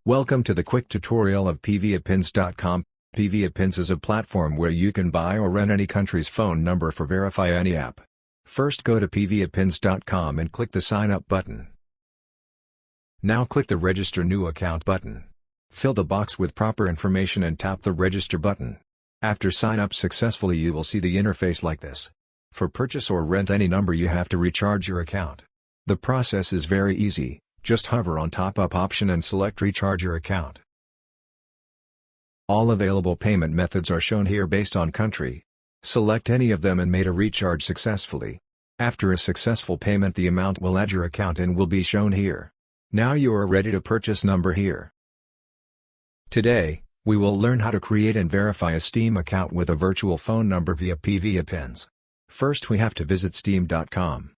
Welcome to the quick tutorial of PVAPins.com. PVAPins is a platform where you can buy or rent any country's phone number for verify any app. First go to PVAPins.com and click the sign up button. Now click the register new account button. Fill the box with proper information and tap the register button. After sign up successfully you will see the interface like this. For purchase or rent any number you have to recharge your account. The process is very easy. Just hover on top up option and select recharge your account. All available payment methods are shown here based on country. Select any of them and made a recharge successfully. After a successful payment the amount will add your account and will be shown here. Now you are ready to purchase number here. Today, we will learn how to create and verify a Steam account with a virtual phone number via PVAPins. First we have to visit steam.com.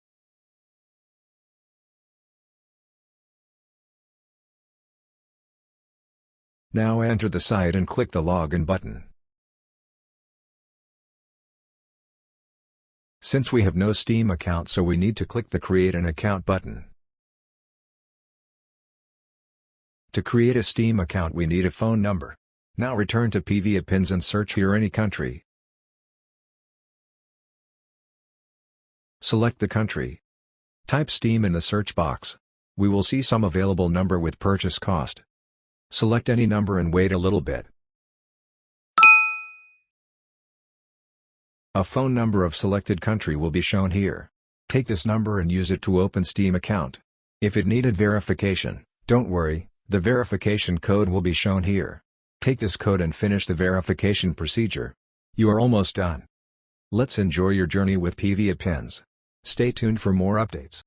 Now enter the site and click the login button. Since we have no Steam account so we need to click the create an account button. To create a Steam account we need a phone number. Now return to PVAPins and search here any country. Select the country. Type Steam in the search box. We will see some available number with purchase cost. Select any number and wait a little bit. A phone number of selected country will be shown here. Take this number and use it to open Steam account. If it needed verification, don't worry, the verification code will be shown here. Take this code and finish the verification procedure. You are almost done. Let's enjoy your journey with PVAPins. Stay tuned for more updates.